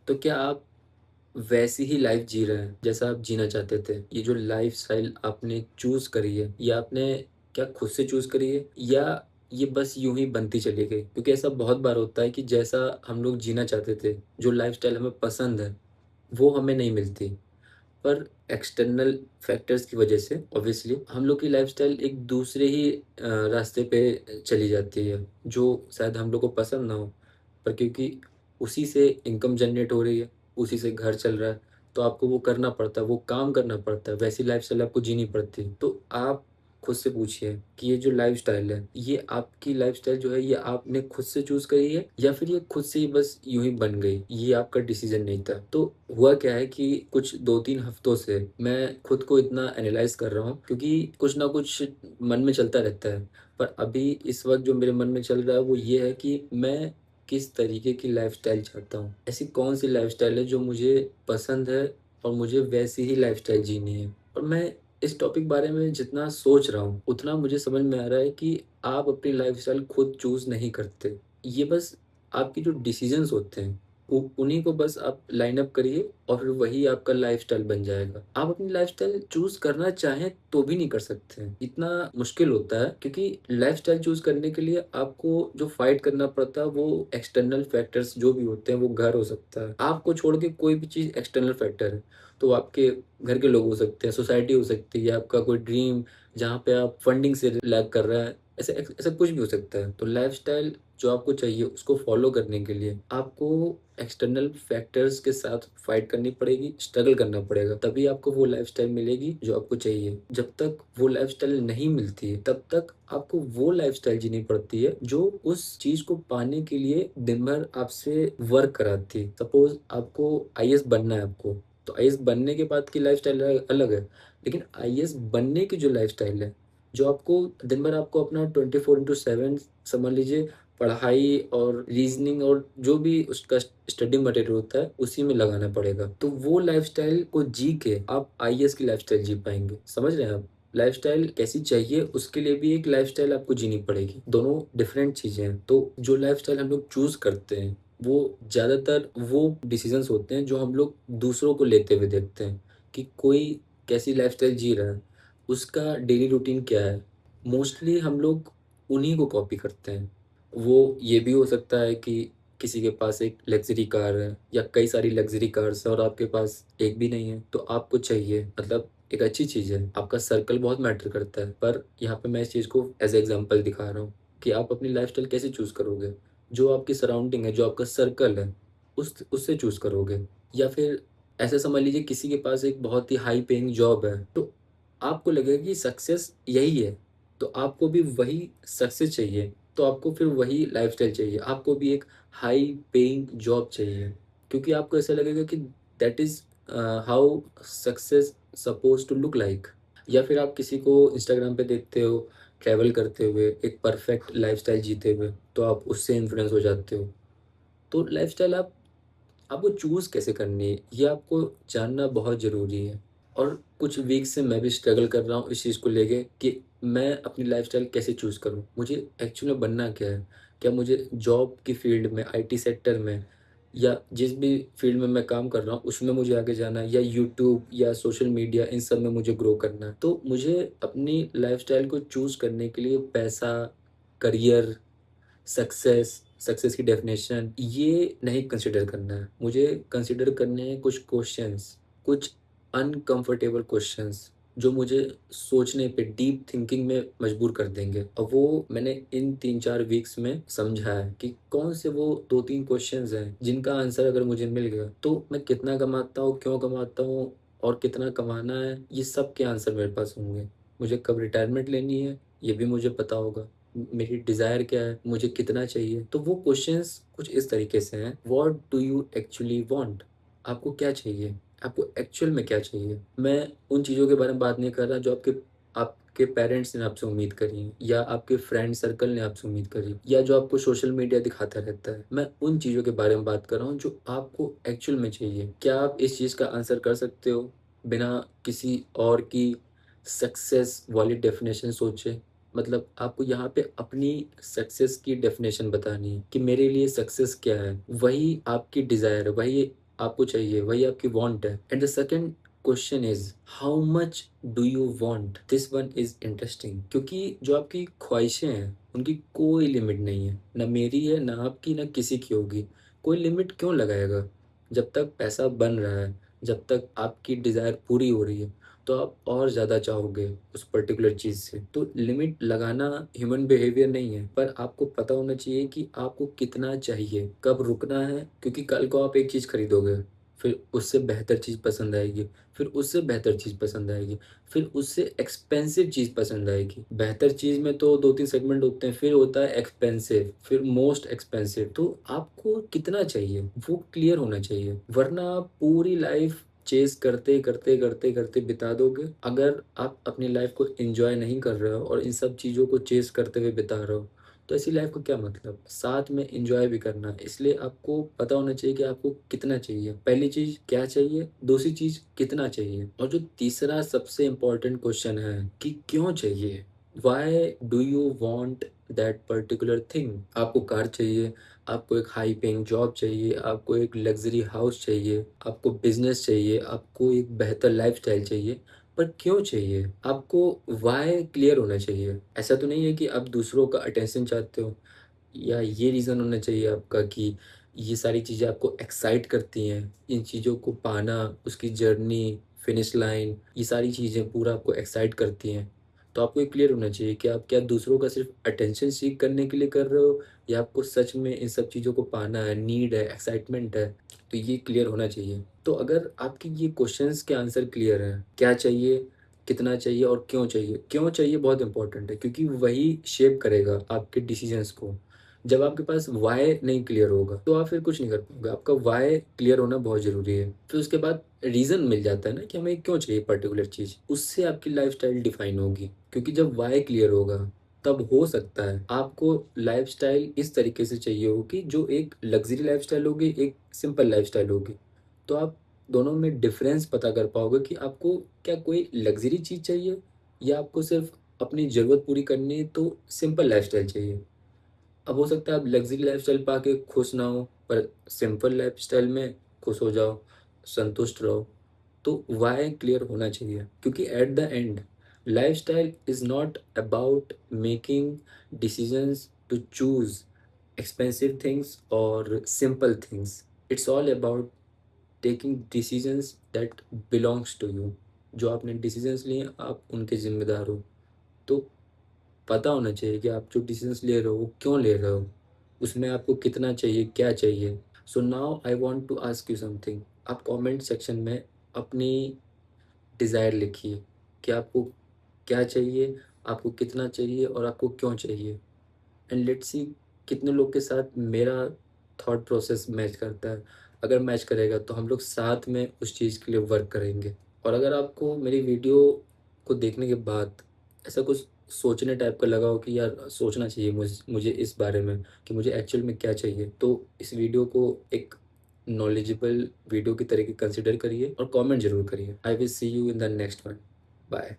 तो क्या आप वैसी ही लाइफ़ जी रहे हैं, जैसा आप जीना चाहते थे? ये जो लाइफ़स्टाइल आपने चूज़ करी है, ये आपने क्या खुद से चूज़ करी है या ये बस यूँ ही बनती चली गई? क्योंकि ऐसा बहुत बार होता है कि जैसा हम लोग जीना चाहते थे, जो लाइफ़स्टाइल हमें पसंद है, वो हमें नहीं मिलती। पर एक्सटर्नल फैक्टर्स की वजह से ऑब्वियसली हम लोग की लाइफ़स्टाइल एक दूसरे ही रास्ते पे चली जाती है, जो शायद हम लोग को पसंद ना हो, पर क्योंकि उसी से इनकम जनरेट हो रही है, उसी से घर चल रहा है, तो आपको वो करना पड़ता है, वो काम करना पड़ता है, वैसी लाइफ़स्टाइल आपको जीनी पड़ती है। तो आप खुद से पूछिए कि ये जो लाइफ़स्टाइल है, ये आपकी लाइफ़स्टाइल जो है, ये आपने खुद से चूज़ करी है या फिर ये खुद से ही बस यूँ ही बन गई? ये आपका डिसीज़न नहीं था। तो हुआ क्या है कि कुछ 2-3 हफ्तों से मैं खुद को इतना एनालाइज़ कर रहा हूँ क्योंकि कुछ ना कुछ मन में चलता रहता है। पर अभी इस वक़्त जो मेरे मन में चल रहा है वो ये है कि मैं किस तरीके की लाइफ़स्टाइल चाहता हूँ। ऐसी कौन-सी लाइफ़स्टाइल है जो मुझे पसंद है और मुझे वैसी ही लाइफ़स्टाइल जीनी है। और मैं इस टॉपिक बारे में जितना सोच रहा हूँ, उतना मुझे समझ में आ रहा है कि आप अपनी लाइफ़स्टाइल खुद चूज़ नहीं करते। ये बस आपके जो डिसीज़न्स होते हैं, उ उन्हीं को बस आप लाइन अप करिए और फिर वही आपका लाइफ़स्टाइल बन जाएगा। आप अपनी लाइफ़स्टाइल चूज़ करना चाहें तो भी नहीं कर सकते हैं। इतना मुश्किल होता है क्योंकि लाइफ़स्टाइल चूज़ करने के लिए आपको जो फ़ाइट करना पड़ता है वो एक्सटर्नल फैक्टर्स जो भी होते हैं, वो घर हो सकता है। आपको छोड़ के कोई भी चीज़ एक्सटर्नल फैक्टर है। तो आपके घर के लोग हो सकते हैं, सोसाइटी हो सकती है, आपका कोई ड्रीम जहाँ पे आप फंडिंग से लैग कर रहा है, ऐसा कुछ भी हो सकता है। तो लाइफ़स्टाइल जो आपको चाहिए उसको फ़ॉलो करने के लिए आपको एक्सटर्नल फैक्टर्स के साथ फ़ाइट करनी पड़ेगी, स्ट्रगल करना पड़ेगा, तभी आपको वो लाइफ़स्टाइल मिलेगी जो आपको चाहिए। जब तक वो लाइफ़स्टाइल नहीं मिलती है, तब तक आपको वो लाइफ़स्टाइल जीनी पड़ती है जो उस चीज़ को पाने के लिए दिन भर आपसे वर्क कराती है। सपोज़ आपको आईएएस बनना है आपको, तो आईएएस बनने के बाद की लाइफ़स्टाइल अलग है, लेकिन आईएएस बनने की जो लाइफ़स्टाइल है, जो आपको दिन भर आपको अपना 24/7 समझ लीजिए पढ़ाई और रीज़निंग और जो भी उसका स्टडी मटेरियल होता है, उसी में लगाना पड़ेगा। तो वो लाइफ़स्टाइल को जी के आप आईएएस की लाइफ़स्टाइल जी पाएँगे। समझ रहे हैं आप? लाइफ़स्टाइल कैसी चाहिए, उसके लिए भी एक लाइफ़स्टाइल आपको जीनी पड़ेगी। दोनों डिफरेंट चीज़ें हैं। तो जो लाइफ़स्टाइल हम लोग चूज़ करते हैं, वो ज़्यादातर वो डिसीज़न्स होते हैं, जो हम लोग दूसरों को लेते हुए देखते हैं, कि कोई कैसी लाइफ़स्टाइल जी रहा है, उसका डेली रूटीन क्या है। मोस्टली हम लोग उन्हीं को कॉपी करते हैं। वो ये भी हो सकता है कि किसी के पास एक लग्ज़री कार है या कई सारी लग्ज़री कार्स हैं और आपके पास एक भी नहीं है, तो आपको चाहिए मतलब एक अच्छी चीज़ है, आपका सर्कल बहुत मैटर करता है। पर यहाँ पे मैं इस चीज़ को एज़ एग्ज़ाम्पल दिखा रहा हूँ कि आप अपनी लाइफ़स्टाइल कैसे चूज़ करोगे? जो आपकी सराउंडिंग है, जो आपका सर्कल है, उससे चूज़ करोगे या फिर ऐसे समझ लीजिए किसी के पास एक बहुत ही हाई पेइंग जॉब है, तो आपको लगेगा कि सक्सेस यही है, तो आपको भी वही सक्सेस चाहिए। तो आपको फिर वही लाइफ़स्टाइल चाहिए। आपको भी एक हाई पेइंग जॉब चाहिए, क्योंकि आपको ऐसा लगेगा कि that is how success supposed to look like. या फिर आप किसी को इंस्टाग्राम पे देखते हो, ट्रैवल करते हुए, एक परफेक्ट लाइफ़स्टाइल जीते हुए, तो आप उससे इन्फ्लुएंस हो जाते हो। तो लाइफ़स्टाइल आपको चूज़ कैसे करनी है, ये आपको जानना बहुत ज़रूरी है। और कुछ वीक्स से मैं भी स्ट्रगल कर रहा हूँ इस चीज़ को लेके कि मैं अपनी लाइफ़स्टाइल कैसे चूज़ करूँ? मुझे एक्चुअल में बनना क्या है? क्या मुझे जॉब की फ़ील्ड में, आईटी सेक्टर में या जिस भी फ़ील्ड में मैं काम कर रहा हूँ, उसमें मुझे आगे जाना है या यूट्यूब या सोशल मीडिया इन सब में मुझे ग्रो करना है? तो मुझे अपनी लाइफ़स्टाइल को चूज़ करने के लिए पैसा, करियर, सक्सेस की डेफ़िनेशन ये नहीं कंसीडर करना है। मुझे कंसीडर करने हैं कुछ क्वेश्चन्स, कुछ अनकम्फ़र्टेबल क्वेश्चन्स जो मुझे सोचने पे डीप थिंकिंग में मजबूर कर देंगे। और वो मैंने इन 3-4 वीक्स में समझा है कि कौन से वो 2-3 क्वेश्चन्स हैं जिनका आंसर अगर मुझे मिल गया तो मैं कितना कमाता हूँ, क्यों कमाता हूँ और कितना कमाना है, ये सब के आंसर मेरे पास होंगे। मुझे कब रिटायरमेंट लेनी है, ये भी मुझे पता होगा। मेरी डिज़ायर क्या है, मुझे कितना चाहिए? तो वो क्वेश्चन्स कुछ इस तरीके से हैं, what do you actually want? आपको क्या चाहिए? आपको एक्चुअल में क्या चाहिए? मैं उन चीज़ों के बारे में बात नहीं कर रहा जो आपके पेरेंट्स ने आपसे उम्मीद करी है या आपके फ्रेंड सर्कल ने आपसे उम्मीद करी या जो आपको सोशल मीडिया दिखाता रहता है। मैं उन चीज़ों के बारे में बात कर रहा हूँ जो आपको एक्चुअल में चाहिए। क्या आप इस चीज़ का आंसर कर सकते हो बिना किसी और की सक्सेस वाली डेफ़िनेशन सोचे? मतलब आपको यहाँ पे अपनी सक्सेस की डेफ़िनेशन बतानी है कि मेरे लिए सक्सेस क्या है? वही आपकी डिज़ायर है, वही आपको चाहिए, वही आपकी वांट है। And the second question is how much do you want? This one is interesting, क्योंकि जो आपकी ख्वाहिशें हैं उनकी कोई लिमिट नहीं है, ना मेरी है, ना आपकी, ना किसी की होगी। कोई लिमिट क्यों लगाएगा? जब तक पैसा बन रहा है, जब तक आपकी डिज़ायर पूरी हो रही है, तो आप और ज़्यादा चाहोगे उस पर्टिकुलर चीज़ से। तो लिमिट लगाना ह्यूमन बिहेवियर नहीं है, पर आपको पता होना चाहिए कि आपको कितना चाहिए, कब रुकना है, क्योंकि कल को आप एक चीज़ खरीदोगे, फिर उससे बेहतर चीज़ पसंद आएगी, फिर उससे बेहतर चीज़ पसंद आएगी, फिर उससे एक्सपेंसिव चीज़ पसंद आएगी। बेहतर चीज़ में तो 2-3 सेगमेंट होते हैं, फिर होता है एक्सपेंसिव, फिर मोस्ट एक्सपेंसिव। तो आपको कितना चाहिए, वो क्लियर होना चाहिए, वरना आप पूरी लाइफ़ चेज़ करते, करते, करते, करते बिता दोगे। अगर आप अपनी लाइफ़ को एन्जॉय नहीं कर रहे हो और इन सब चीज़ों को चेज़ करते हुए बिता रहे हो, तो ऐसी लाइफ़ का क्या मतलब? साथ में एन्जॉय भी करना है, इसलिए आपको पता होना चाहिए कि आपको कितना चाहिए। पहली चीज़ क्या चाहिए, दूसरी चीज़ कितना चाहिए, और जो तीसरा सबसे इम्पोर्टेंट क्वेश्चन है कि क्यों चाहिए? Why do you want that particular thing? आपको कार चाहिए, आपको एक हाई पेइंग जॉब चाहिए, आपको एक लग्ज़री हाउस चाहिए, आपको बिज़नेस चाहिए, आपको एक बेहतर लाइफ़स्टाइल चाहिए, पर क्यों चाहिए? आपको व्हाय क्लियर होना चाहिए। ऐसा तो नहीं है कि आप दूसरों का अटेंशन चाहते हो, या ये रीज़न होना चाहिए आपका कि ये सारी चीज़ें आपको एक्साइट करती हैं। इन चीज़ों को पाना, उसकी जर्नी, फिनिश लाइन, ये सारी चीज़ें पूरा आपको एक्साइट करती हैं। तो आपको ये क्लियर होना चाहिए कि आप क्या दूसरों का सिर्फ़ अटेंशन सीक करने के लिए कर रहे हो, या आपको सच में इन सब चीज़ों को पाना है, नीड है, एक्साइटमेंट है। तो ये क्लियर होना चाहिए। तो अगर आपके ये क्वेश्चंस के आंसर क्लियर हैं, क्या चाहिए, कितना चाहिए और क्यों चाहिए? क्यों चाहिए बहुत इम्पोर्टेंट है, क्योंकि वही शेप करेगा आपके डिसीज़न्स को। जब आपके पास व्हाय नहीं क्लियर होगा, तो आप फिर कुछ नहीं कर पाओगे। आपका व्हाय क्लियर होना बहुत ज़रूरी है। फिर उसके बाद रीज़न मिल जाता है ना कि हमें क्यों चाहिए पर्टिकुलर चीज़, उससे आपकी लाइफ़स्टाइल डिफ़ाइन होगी। क्योंकि जब व्हाय क्लियर होगा, तब हो सकता है आपको लाइफ़स्टाइल इस तरीके से चाहिए होगी, जो एक लग्ज़री लाइफ़स्टाइल होगी, एक सिंपल लाइफ़स्टाइल होगी। तो आप दोनों में डिफ़रेंस पता कर पाओगे कि आपको क्या कोई लग्ज़री चीज़ चाहिए, या आपको सिर्फ़ अपनी ज़रूरत पूरी करनी है, तो सिंपल लाइफ़स्टाइल चाहिए। अब हो सकता है आप लग्ज़री लाइफ़स्टाइल पा के खुश ना हो, पर सिंपल लाइफ़स्टाइल में खुश हो जाओ, संतुष्ट रहो। तो व्हाय क्लियर होना चाहिए, क्योंकि at the end lifestyle is not about making decisions to choose expensive things और simple things. It's all about taking decisions that belongs to you. जो आपने डिसीज़न्स लिए, आप उनके ज़िम्मेदार हो। तो पता होना चाहिए कि आप जो डिसीज़न्स ले रहे हो, वो क्यों ले रहे हो? उसमें आपको कितना चाहिए, क्या चाहिए? So now I want to ask you something. आप कमेंट सेक्शन में अपनी डिज़ायर लिखिए कि आपको क्या चाहिए, आपको कितना चाहिए और आपको क्यों चाहिए? एंड लेट्स सी कितने लोग के साथ मेरा थॉट प्रोसेस मैच करता है। अगर मैच करेगा तो हम लोग साथ में उस चीज़ के लिए वर्क करेंगे। और अगर आपको मेरी वीडियो को देखने के बाद ऐसा कुछ सोचने टाइप का लगा हो कि यार सोचना चाहिए मुझे इस बारे में कि मुझे एक्चुअल में क्या चाहिए, तो इस वीडियो को एक नॉलेजेबल वीडियो की तरीके कंसिडर करिए और कमेंट ज़रूर करिए। I will see you in the next one. Bye.